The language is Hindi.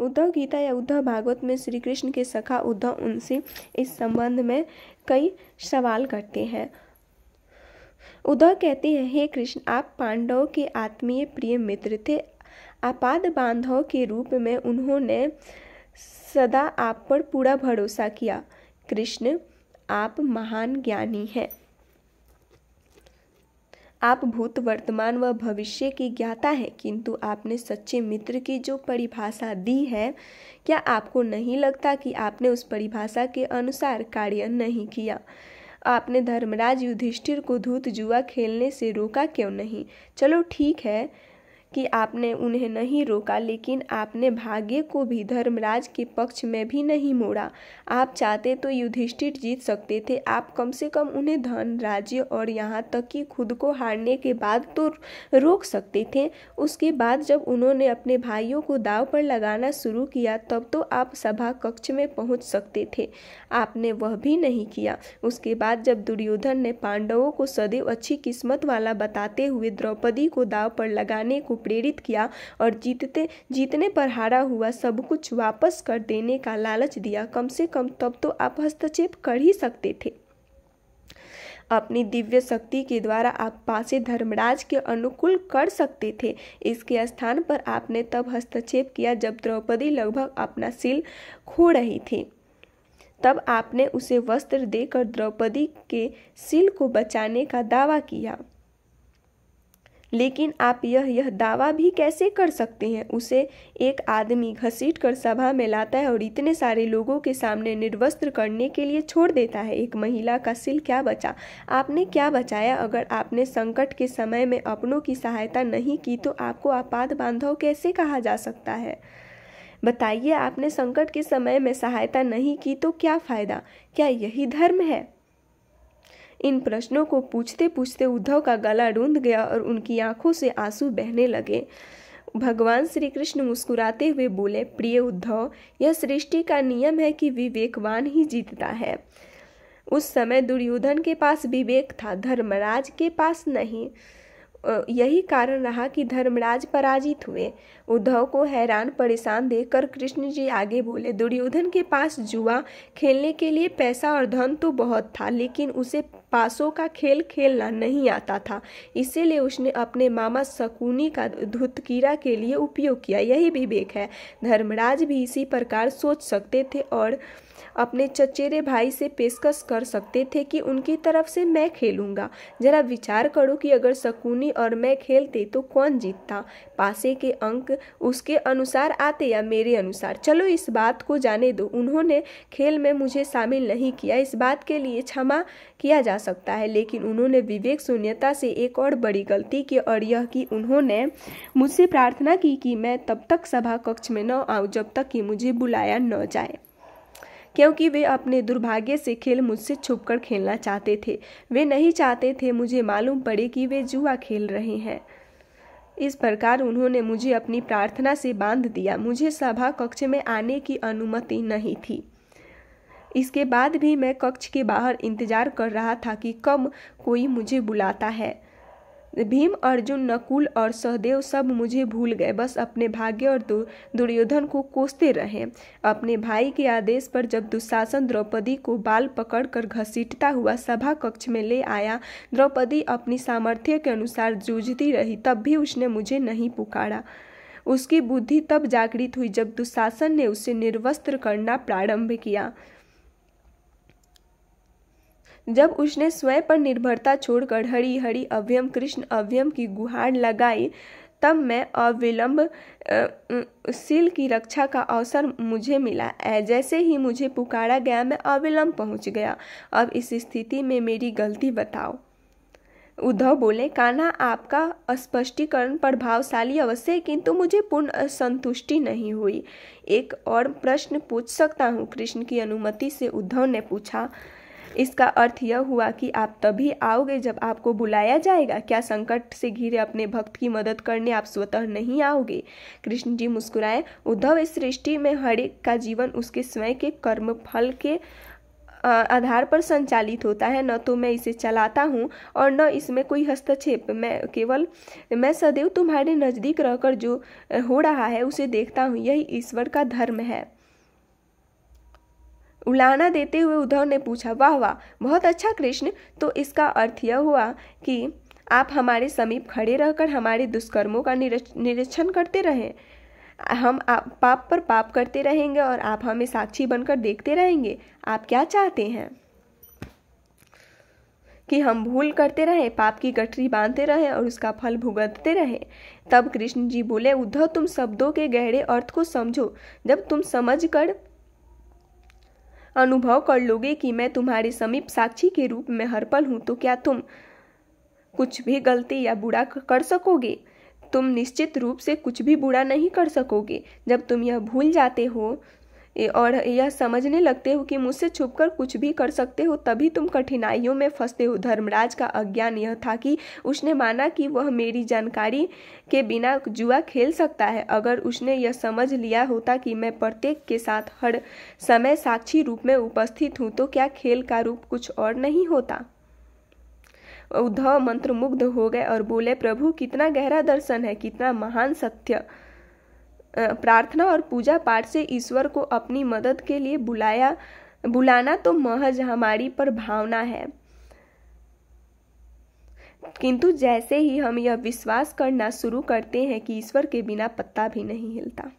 उद्धव गीता या उद्धव भागवत में श्री कृष्ण के सखा उद्धव उनसे इस संबंध में कई सवाल करते हैं। उद्धव कहते हैं, हे कृष्ण, आप पांडवों के आत्मीय प्रिय मित्र थे। आपाद बांधव के रूप में उन्होंने सदा आप पर पूरा भरोसा किया। कृष्ण, आप महान ज्ञानी हैं। आप भूत, वर्तमान व भविष्य की ज्ञाता हैं, किंतु आपने सच्चे मित्र की जो परिभाषा दी है, क्या आपको नहीं लगता कि आपने उस परिभाषा के अनुसार कार्य नहीं किया? आपने धर्मराज युधिष्ठिर को धूत जुआ खेलने से रोका क्यों नहीं? चलो ठीक है कि आपने उन्हें नहीं रोका, लेकिन आपने भाग्य को भी धर्मराज के पक्ष में भी नहीं मोड़ा। आप चाहते तो युधिष्ठिर जीत सकते थे। आप कम से कम उन्हें धन, राज्य और यहाँ तक कि खुद को हारने के बाद तो रोक सकते थे। उसके बाद जब उन्होंने अपने भाइयों को दांव पर लगाना शुरू किया, तब तो आप सभा कक्ष में पहुँच सकते थे। आपने वह भी नहीं किया। उसके बाद जब दुर्योधन ने पांडवों को सदैव अच्छी किस्मत वाला बताते हुए द्रौपदी को दांव पर लगाने को प्रेरित किया और जीतने पर हारा हुआ सब कुछ वापस कर देने का लालच दिया, कम से कम तब तो आप हस्तक्षेप कर ही सकते थे। अपनी दिव्य शक्ति के द्वारा आप पासे धर्मराज के अनुकूल कर सकते थे। इसके स्थान पर आपने तब हस्तक्षेप किया जब द्रौपदी लगभग अपना सिल खो रही थी। तब आपने उसे वस्त्र देकर द्रौपदी के सिल को बचाने का दावा किया। लेकिन आप यह दावा भी कैसे कर सकते हैं? उसे एक आदमी घसीट कर सभा में लाता है और इतने सारे लोगों के सामने निर्वस्त्र करने के लिए छोड़ देता है। एक महिला का सिल क्या बचा? आपने क्या बचाया? अगर आपने संकट के समय में अपनों की सहायता नहीं की तो आपको आपाद बांधव कैसे कहा जा सकता है? बताइए, आपने संकट के समय में सहायता नहीं की तो क्या फायदा? क्या यही धर्म है? इन प्रश्नों को पूछते पूछते उद्धव का गला रूंध गया और उनकी आंखों से आंसू बहने लगे। भगवान श्री कृष्ण मुस्कुराते हुए बोले, प्रिय उद्धव, यह सृष्टि का नियम है कि विवेकवान ही जीतता है। उस समय दुर्योधन के पास विवेक था, धर्मराज के पास नहीं। यही कारण रहा कि धर्मराज पराजित हुए। उद्धव को हैरान परेशान देखकर कृष्ण जी आगे बोले, दुर्योधन के पास जुआ खेलने के लिए पैसा और धन तो बहुत था, लेकिन उसे पासों का खेल खेलना नहीं आता था। इसीलिए उसने अपने मामा शकुनी का धुतकीरा के लिए उपयोग किया। यही विवेक है। धर्मराज भी इसी प्रकार सोच सकते थे और अपने चचेरे भाई से पेशकश कर सकते थे कि उनकी तरफ से मैं खेलूंगा। जरा विचार करो कि अगर शकुनी और मैं खेलते तो कौन जीतता? पासे के अंक उसके अनुसार आते या मेरे अनुसार? चलो इस बात को जाने दो। उन्होंने खेल में मुझे शामिल नहीं किया, इस बात के लिए क्षमा किया जा सकता है, लेकिन उन्होंने विवेक शून्यता से एक और बड़ी गलती की, और यह कि उन्होंने मुझसे प्रार्थना की कि मैं तब तक सभा कक्ष में न आऊं जब तक कि मुझे बुलाया न जाए, क्योंकि वे अपने दुर्भाग्य से खेल मुझसे छुपकर खेलना चाहते थे। वे नहीं चाहते थे मुझे मालूम पड़े कि वे जुआ खेल रहे हैं। इस प्रकार उन्होंने मुझे अपनी प्रार्थना से बांध दिया। मुझे सभा कक्ष में आने की अनुमति नहीं थी। इसके बाद भी मैं कक्ष के बाहर इंतजार कर रहा था कि कब कोई मुझे बुलाता है। भीम, अर्जुन, नकुल और सहदेव सब मुझे भूल गए, बस अपने भाग्य और दुर्योधन को कोसते रहे। अपने भाई के आदेश पर जब दुशासन द्रौपदी को बाल पकड़कर घसीटता हुआ सभा कक्ष में ले आया, द्रौपदी अपनी सामर्थ्य के अनुसार जूझती रही, तब भी उसने मुझे नहीं पुकारा। उसकी बुद्धि तब जागृत हुई जब दुशासन ने उसे निर्वस्त्र करना प्रारंभ किया। जब उसने स्वयं पर निर्भरता छोड़कर हरि हरि अभयम कृष्ण अभयम की गुहार लगाई, तब मैं अविलंब सील की रक्षा का अवसर मुझे मिला। जैसे ही मुझे पुकारा गया, मैं अविलंब पहुंच गया। अब इस स्थिति में मेरी गलती बताओ। उद्धव बोले, कान्हा, आपका स्पष्टीकरण प्रभावशाली अवश्य है, किंतु मुझे पूर्ण संतुष्टि नहीं हुई। एक और प्रश्न पूछ सकता हूँ? कृष्ण की अनुमति से उद्धव ने पूछा। इसका अर्थ यह हुआ कि आप तभी आओगे जब आपको बुलाया जाएगा। क्या संकट से घिरे अपने भक्त की मदद करने आप स्वतः नहीं आओगे? कृष्ण जी मुस्कुराए। उद्धव, इस सृष्टि में हर एक का जीवन उसके स्वयं के कर्म फल के आधार पर संचालित होता है, न तो मैं इसे चलाता हूँ और न इसमें कोई हस्तक्षेप। मैं सदैव तुम्हारे नज़दीक रहकर जो हो रहा है उसे देखता हूँ। यही ईश्वर का धर्म है। उलाहना देते हुए उद्धव ने पूछा, वाह वाह, बहुत अच्छा कृष्ण। तो इसका अर्थ यह हुआ कि आप हमारे समीप खड़े रहकर हमारे दुष्कर्मों का निरीक्षण करते रहें। हम पाप पर पाप करते रहेंगे और आप हमें साक्षी बनकर देखते रहेंगे। आप क्या चाहते हैं कि हम भूल करते रहें, पाप की गठरी बांधते रहें और उसका फल भुगतते रहें? तब कृष्ण जी बोले, उद्धव, तुम शब्दों के गहरे अर्थ को समझो। जब तुम समझकर अनुभव कर लोगे कि मैं तुम्हारे समीप साक्षी के रूप में हर पल हूं, तो क्या तुम कुछ भी गलती या बुरा कर सकोगे? तुम निश्चित रूप से कुछ भी बुरा नहीं कर सकोगे। जब तुम यह भूल जाते हो और यह समझने लगते हो कि मुझसे छुपकर कुछ भी कर सकते हो, तभी तुम कठिनाइयों में फंसते हो। धर्मराज का अज्ञान यह था कि उसने माना कि वह मेरी जानकारी के बिना जुआ खेल सकता है। अगर उसने यह समझ लिया होता कि मैं प्रत्येक के साथ हर समय साक्षी रूप में उपस्थित हूँ, तो क्या खेल का रूप कुछ और नहीं होता? उद्धव मंत्रमुग्ध हो गए और बोले, प्रभु, कितना गहरा दर्शन है, कितना महान सत्य। प्रार्थना और पूजा पाठ से ईश्वर को अपनी मदद के लिए बुलाना तो महज हमारी पर भावना है, किंतु जैसे ही हम यह विश्वास करना शुरू करते हैं कि ईश्वर के बिना पत्ता भी नहीं हिलता।